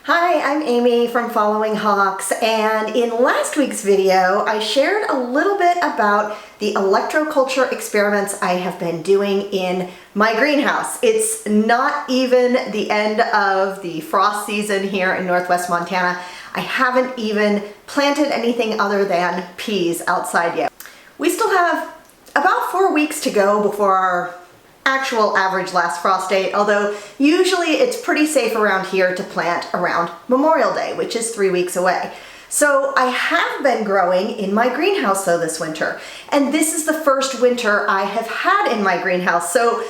Hi, I'm Amy from Following Hawks, and in last week's video I shared a little bit about the electroculture experiments I have been doing in my greenhouse. It's not even the end of the frost season here in Northwest Montana. I haven't even planted anything other than peas outside yet. We still have about 4 weeks to go before our actual average last frost date, although usually it's pretty safe around here to plant around Memorial Day, which is 3 weeks away. So I have been growing in my greenhouse though this winter, and this is the first winter I have had in my greenhouse. So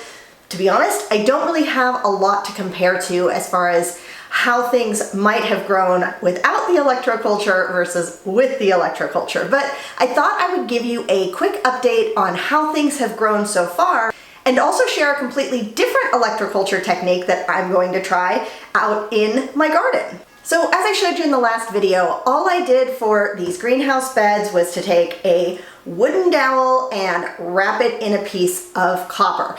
to be honest, I don't really have a lot to compare to as far as how things might have grown without the electroculture versus with the electroculture. But I thought I would give you a quick update on how things have grown so far, and also share a completely different electroculture technique that I'm going to try out in my garden. So as I showed you in the last video, all I did for these greenhouse beds was to take a wooden dowel and wrap it in a piece of copper.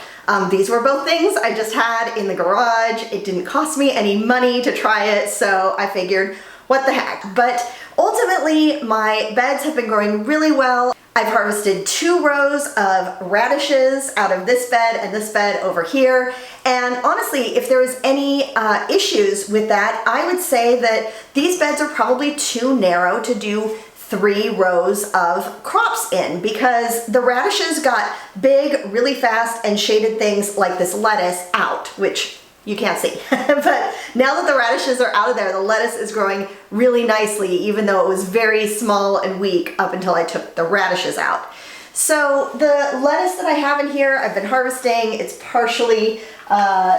These were both things I just had in the garage. It didn't cost me any money to try it, so I figured, what the heck. But ultimately, my beds have been growing really well. I've harvested 2 rows of radishes out of this bed and this bed over here. And honestly, if there was any issues with that, I would say that these beds are probably too narrow to do 3 rows of crops in, because the radishes got big really fast and shaded things like this lettuce out, which you can't see. But now that the radishes are out of there, the lettuce is growing really nicely, even though it was very small and weak up until I took the radishes out. So the lettuce that I have in here, I've been harvesting. It's partially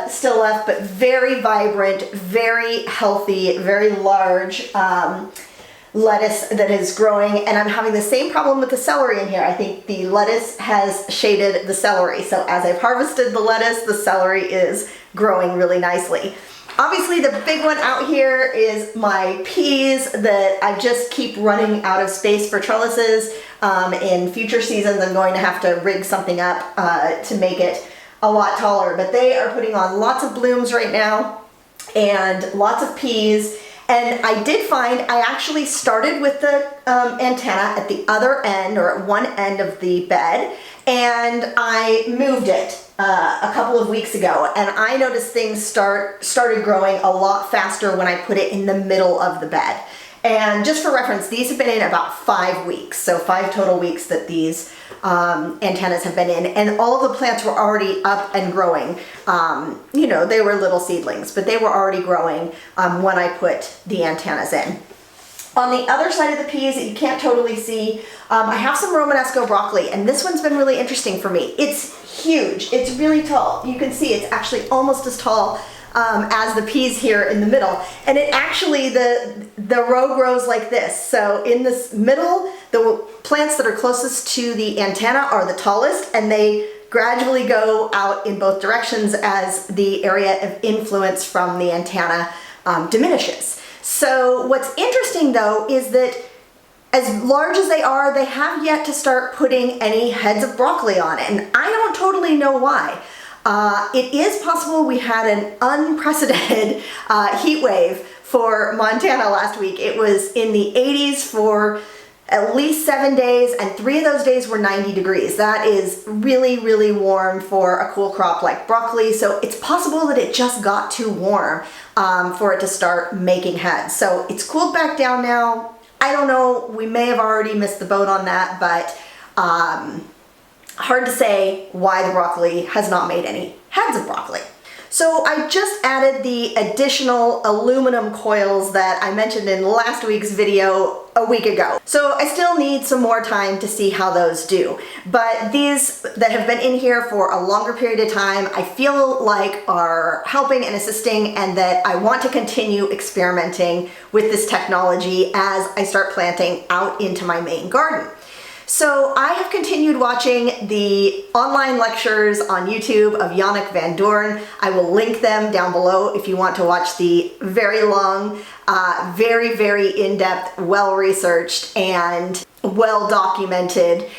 still left, but very vibrant, very healthy, very large lettuce that is growing. And I'm having the same problem with the celery in here. I think the lettuce has shaded the celery. So as I've harvested the lettuce, the celery is growing really nicely. Obviously the big one out here is my peas that I just keep running out of space for trellises. In future seasons I'm going to have to rig something up to make it a lot taller, but they are putting on lots of blooms right now and lots of peas. And I did find I actually started with the antenna at the other end, or at one end of the bed, and I moved it a couple of weeks ago, and I noticed things started growing a lot faster when I put it in the middle of the bed. And just for reference, these have been in about 5 weeks, so 5 total weeks that these antennas have been in, and all of the plants were already up and growing. You know, they were little seedlings, but they were already growing when I put the antennas in. On the other side of the peas that you can't totally see, I have some Romanesco broccoli, and this one's been really interesting for me. It's huge, it's really tall. You can see it's actually almost as tall as the peas here in the middle. And it actually, the row grows like this. So in this middle, the plants that are closest to the antenna are the tallest, and they gradually go out in both directions as the area of influence from the antenna diminishes. So what's interesting though is that as large as they are, they have yet to start putting any heads of broccoli on it, and I don't totally know why. It is possible we had an unprecedented heat wave for Montana last week. It was in the 80s for at least 7 days, and 3 of those days were 90 degrees. That is really, really warm for a cool crop like broccoli. So it's possible that it just got too warm for it to start making heads. So it's cooled back down now. I don't know, we may have already missed the boat on that, but hard to say why the broccoli has not made any heads of broccoli. So I just added the additional aluminum coils that I mentioned in last week's video a week ago. So I still need some more time to see how those do. But these that have been in here for a longer period of time, I feel like are helping and assisting, and that I want to continue experimenting with this technology as I start planting out into my main garden. So I have continued watching the online lectures on YouTube of Yannick Van Doorn. I will link them down below if you want to watch the very long, very, very in-depth, well-researched, and well-documented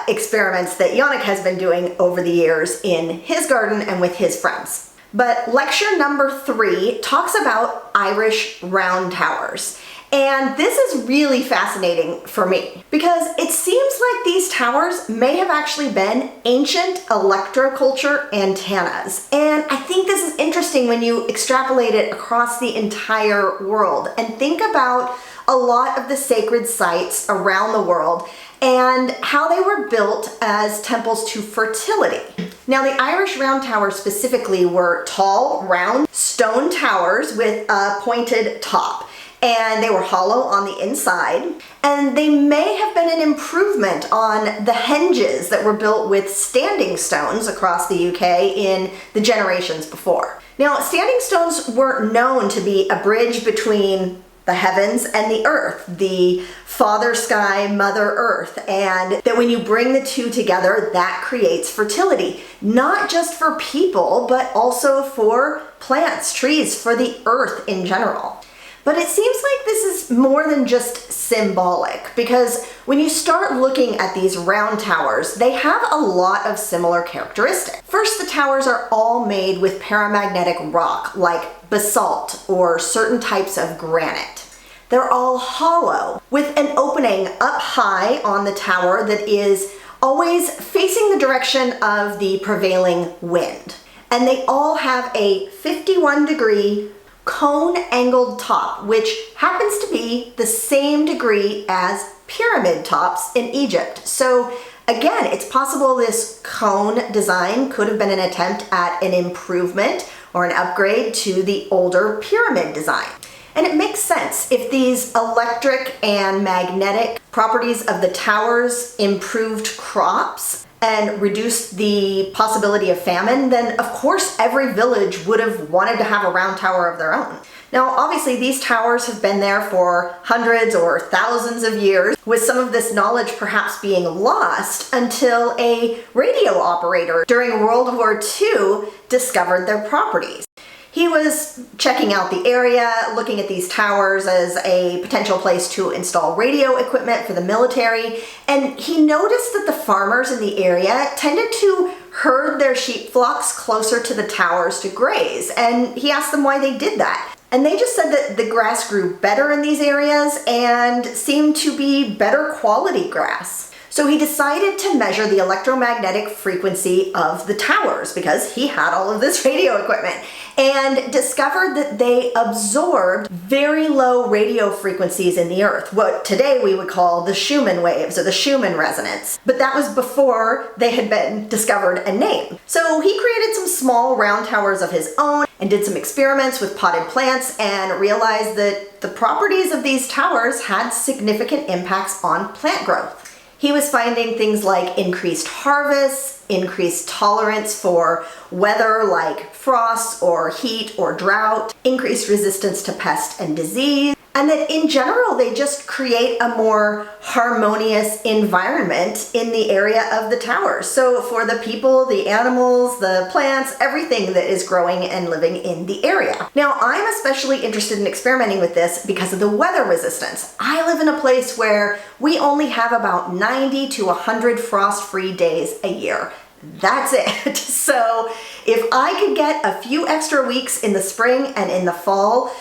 experiments that Yannick has been doing over the years in his garden and with his friends. But lecture number 3 talks about Irish round towers. And this is really fascinating for me because it seems like these towers may have actually been ancient electroculture antennas. And I think this is interesting when you extrapolate it across the entire world and think about a lot of the sacred sites around the world and how they were built as temples to fertility. Now, the Irish round towers specifically were tall, round stone towers with a pointed top. And they were hollow on the inside, and they may have been an improvement on the henges that were built with standing stones across the UK in the generations before. Now, standing stones were known to be a bridge between the heavens and the earth, the Father Sky, Mother Earth, and that when you bring the two together, that creates fertility, not just for people, but also for plants, trees, for the earth in general. But it seems like this is more than just symbolic, because when you start looking at these round towers, they have a lot of similar characteristics. First, the towers are all made with paramagnetic rock, like basalt or certain types of granite. They're all hollow, with an opening up high on the tower that is always facing the direction of the prevailing wind. And they all have a 51-degree cone-angled top, which happens to be the same degree as pyramid tops in Egypt. So again, it's possible this cone design could have been an attempt at an improvement or an upgrade to the older pyramid design. And it makes sense. If these electric and magnetic properties of the towers improved crops and reduced the possibility of famine, then of course every village would have wanted to have a round tower of their own. Now, obviously these towers have been there for hundreds or thousands of years, with some of this knowledge perhaps being lost until a radio operator during World War II discovered their properties. He was checking out the area, looking at these towers as a potential place to install radio equipment for the military, and he noticed that the farmers in the area tended to herd their sheep flocks closer to the towers to graze, and he asked them why they did that. And they just said that the grass grew better in these areas and seemed to be better quality grass. So he decided to measure the electromagnetic frequency of the towers because he had all of this radio equipment, and discovered that they absorbed very low radio frequencies in the earth, what today we would call the Schumann waves or the Schumann resonance. But that was before they had been discovered and named. So he created some small round towers of his own and did some experiments with potted plants and realized that the properties of these towers had significant impacts on plant growth. He was finding things like increased harvests, increased tolerance for weather like frost or heat or drought, increased resistance to pest and disease, and that in general they just create a more harmonious environment in the area of the towers. So for the people, the animals, the plants, everything that is growing and living in the area. Now, I'm especially interested in experimenting with this because of the weather resistance. I live in a place where we only have about 90 to 100 frost-free days a year. That's it. So if I could get a few extra weeks in the spring and in the fall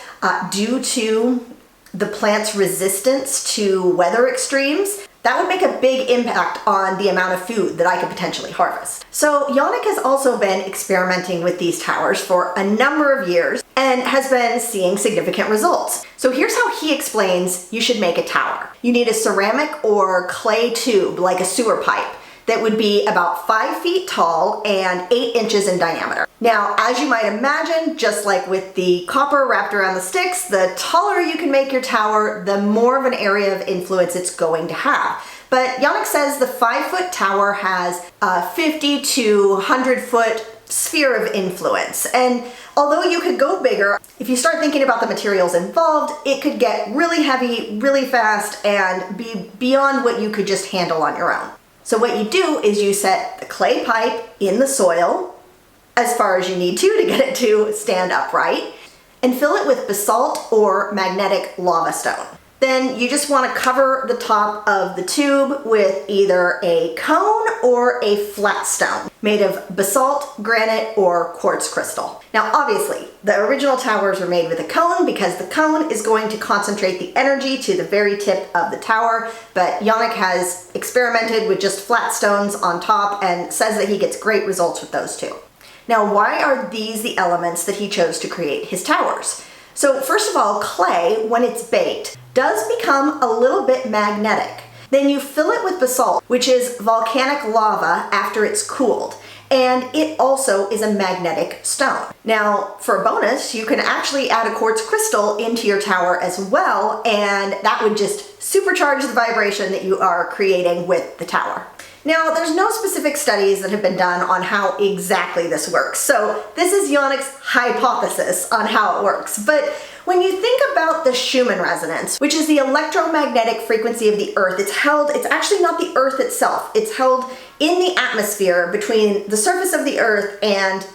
due to the plant's resistance to weather extremes, that would make a big impact on the amount of food that I could potentially harvest. So Yannick has also been experimenting with these towers for a number of years and has been seeing significant results. So here's how he explains you should make a tower. You need a ceramic or clay tube, like a sewer pipe, that would be about 5 feet tall and 8 inches in diameter. Now, as you might imagine, just like with the copper wrapped around the sticks, the taller you can make your tower, the more of an area of influence it's going to have. But Yannick says the 5-foot tower has a 50 to 100 foot sphere of influence. And although you could go bigger, if you start thinking about the materials involved, it could get really heavy, really fast, and be beyond what you could just handle on your own. So what you do is you set the clay pipe in the soil as far as you need to get it to stand upright, and fill it with basalt or magnetic lava stone. then you just want to cover the top of the tube with either a cone or a flat stone made of basalt, granite, or quartz crystal. Now obviously, the original towers were made with a cone because the cone is going to concentrate the energy to the very tip of the tower, but Yannick has experimented with just flat stones on top and says that he gets great results with those too. Now, why are these the elements that he chose to create his towers? So first of all, clay, when it's baked, does become a little bit magnetic. Then you fill it with basalt, which is volcanic lava after it's cooled, and it also is a magnetic stone. Now, for a bonus, you can actually add a quartz crystal into your tower as well, and that would just supercharge the vibration that you are creating with the tower. Now, there's no specific studies that have been done on how exactly this works, so this is Yannick's hypothesis on how it works. But when you think about the Schumann resonance, which is the electromagnetic frequency of the Earth, it's actually not the Earth itself, it's held in the atmosphere between the surface of the Earth and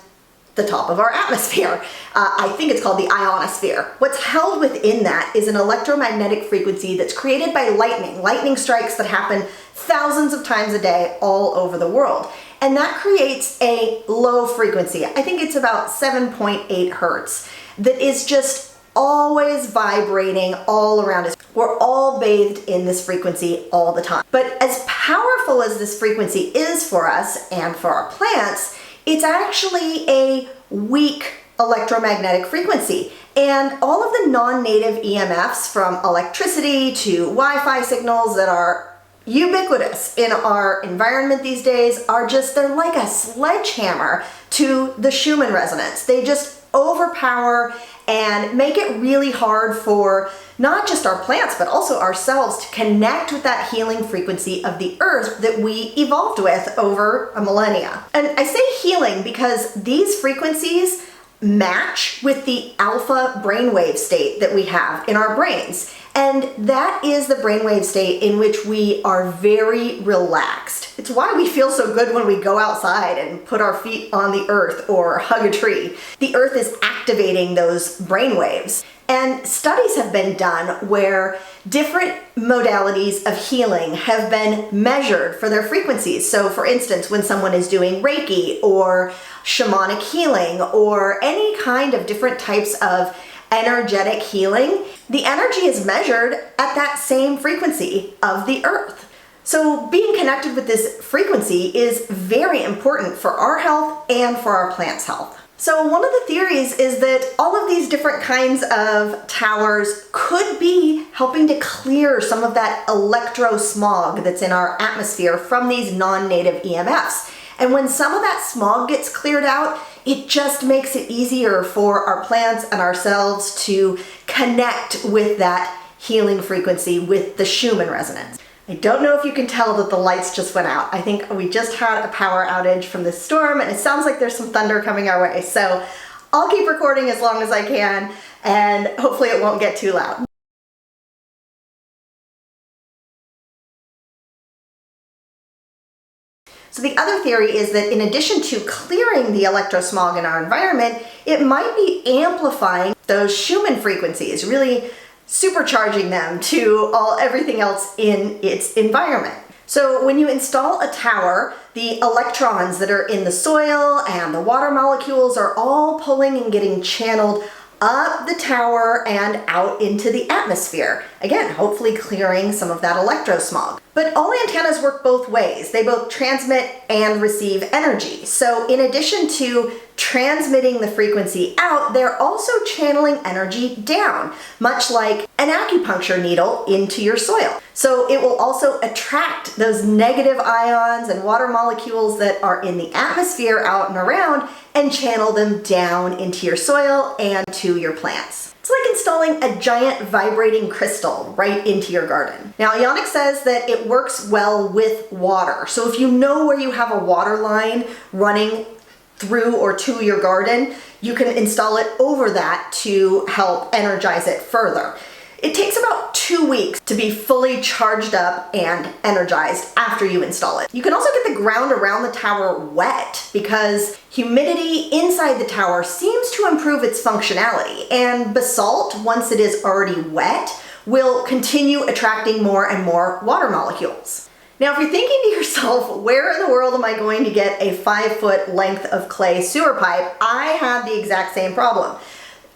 the top of our atmosphere. I think it's called the ionosphere. What's held within that is an electromagnetic frequency that's created by lightning strikes that happen thousands of times a day all over the world. And that creates a low frequency. I think it's about 7.8 hertz that is just always vibrating all around us. We're all bathed in this frequency all the time. But as powerful as this frequency is for us and for our plants, it's actually a weak electromagnetic frequency. And all of the non-native EMFs, from electricity to Wi-Fi signals that are ubiquitous in our environment these days, they're like a sledgehammer to the Schumann resonance. They just overpower and make it really hard for not just our plants, but also ourselves to connect with that healing frequency of the Earth that we evolved with over a millennia. And I say healing because these frequencies match with the alpha brainwave state that we have in our brains. And that is the brainwave state in which we are very relaxed. It's why we feel so good when we go outside and put our feet on the earth or hug a tree. The earth is activating those brainwaves. And studies have been done where different modalities of healing have been measured for their frequencies. So for instance, when someone is doing Reiki or shamanic healing or any kind of different types of energetic healing, the energy is measured at that same frequency of the earth. So being connected with this frequency is very important for our health and for our plants' health. So one of the theories is that all of these different kinds of towers could be helping to clear some of that electro smog that's in our atmosphere from these non-native EMFs. And when some of that smog gets cleared out, it just makes it easier for our plants and ourselves to connect with that healing frequency with the Schumann resonance. I don't know if you can tell that the lights just went out. I think we just had a power outage from this storm, and it sounds like there's some thunder coming our way. So I'll keep recording as long as I can, and hopefully it won't get too loud. So the other theory is that in addition to clearing the electrosmog in our environment, it might be amplifying those Schumann frequencies, really supercharging them to everything else in its environment. So when you install a tower, the electrons that are in the soil and the water molecules are all pulling and getting channeled up the tower and out into the atmosphere. Again, hopefully clearing some of that electrosmog. But all antennas work both ways. They both transmit and receive energy. So in addition to transmitting the frequency out, they're also channeling energy down, much like an acupuncture needle into your soil. So it will also attract those negative ions and water molecules that are in the atmosphere out and around and channel them down into your soil and to your plants. It's like installing a giant vibrating crystal right into your garden. Now, Yannick says that it works well with water. So if you know where you have a water line running through or to your garden, you can install it over that to help energize it further. It takes about 2 weeks to be fully charged up and energized after you install it. You can also get the ground around the tower wet because humidity inside the tower seems to improve its functionality, and basalt, once it is already wet, will continue attracting more and more water molecules. Now, if you're thinking to yourself, where in the world am I going to get a 5-foot length of clay sewer pipe? I had the exact same problem.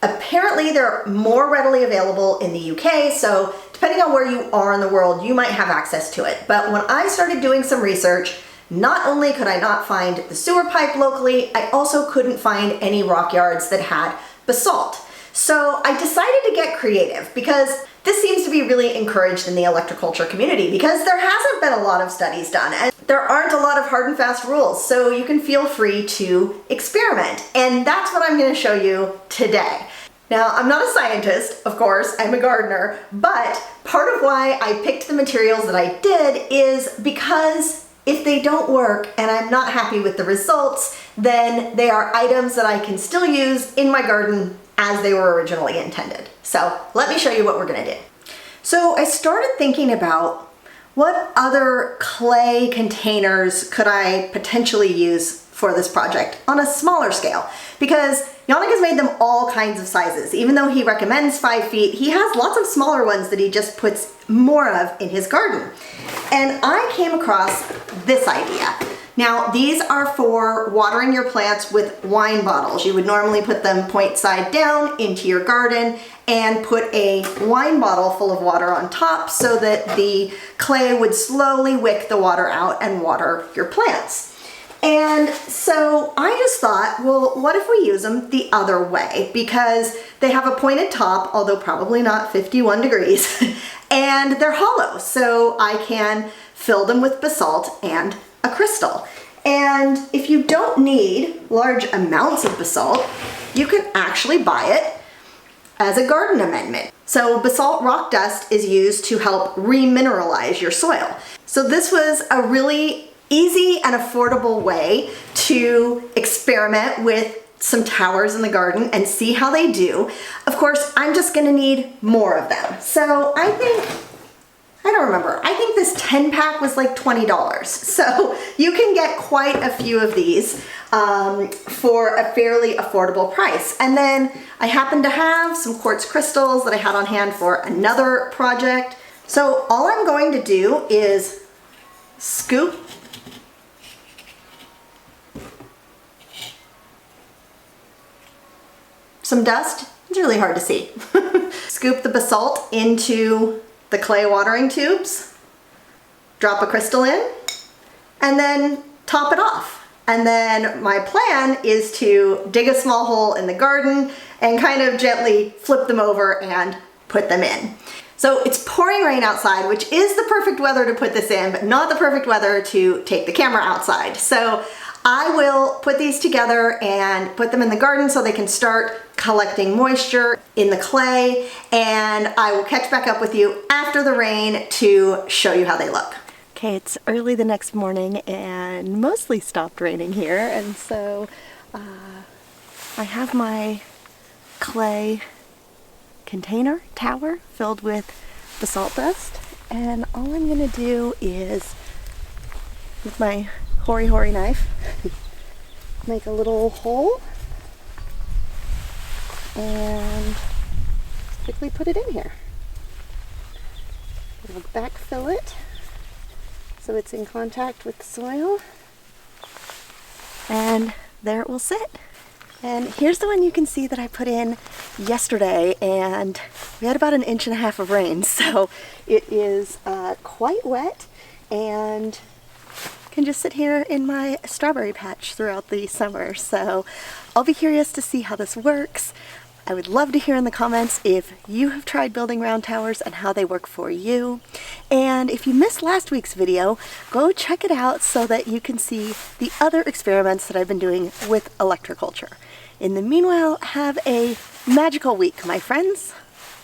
Apparently, they're more readily available in the UK, so depending on where you are in the world, you might have access to it. But when I started doing some research, not only could I not find the sewer pipe locally, I also couldn't find any rock yards that had basalt. So I decided to get creative because this seems to be really encouraged in the electroculture community because there hasn't been a lot of studies done and there aren't a lot of hard and fast rules, so you can feel free to experiment. And that's what I'm going to show you today. Now, I'm not a scientist, of course, I'm a gardener, but part of why I picked the materials that I did is because if they don't work and I'm not happy with the results, then they are items that I can still use in my garden as they were originally intended. So let me show you what we're gonna do. So I started thinking about what other clay containers could I potentially use for this project on a smaller scale, because Yannick has made them all kinds of sizes. Even though he recommends 5 feet, he has lots of smaller ones that he just puts more of in his garden. And I came across this idea. Now, these are for watering your plants with wine bottles. You would normally put them point side down into your garden and put a wine bottle full of water on top so that the clay would slowly wick the water out and water your plants. And so I just thought, well, what if we use them the other way? Because they have a pointed top, although probably not 51 degrees, and they're hollow, so I can fill them with basalt and a crystal. And if you don't need large amounts of basalt, you can actually buy it as a garden amendment. So basalt rock dust is used to help remineralize your soil. So this was a really easy and affordable way to experiment with some towers in the garden and see how they do. Of course, I'm just gonna need more of them. So I don't remember. I think this 10 pack was like $20. So you can get quite a few of these for a fairly affordable price. And then I happen to have some quartz crystals that I had on hand for another project. So all I'm going to do is scoop some dust. It's really hard to see. Scoop the basalt into the clay watering tubes, drop a crystal in, and then top it off. And then my plan is to dig a small hole in the garden and kind of gently flip them over and put them in. So it's pouring rain outside, which is the perfect weather to put this in, but not the perfect weather to take the camera outside. So I will put these together and put them in the garden so they can start collecting moisture in the clay, and I will catch back up with you after the rain to show you how they look. Okay, it's early the next morning and mostly stopped raining here, and so I have my clay container tower filled with basalt dust, and all I'm gonna do is, with my hoary knife, make a little hole and quickly put it in here. I'll backfill it so it's in contact with the soil, and there it will sit. And here's the one you can see that I put in yesterday, and we had about 1.5 inches of rain, so it is quite wet and can just sit here in my strawberry patch throughout the summer. So I'll be curious to see how this works. I would love to hear in the comments if you have tried building round towers and how they work for you. And if you missed last week's video, go check it out so that you can see the other experiments that I've been doing with electroculture. In the meanwhile, have a magical week, my friends.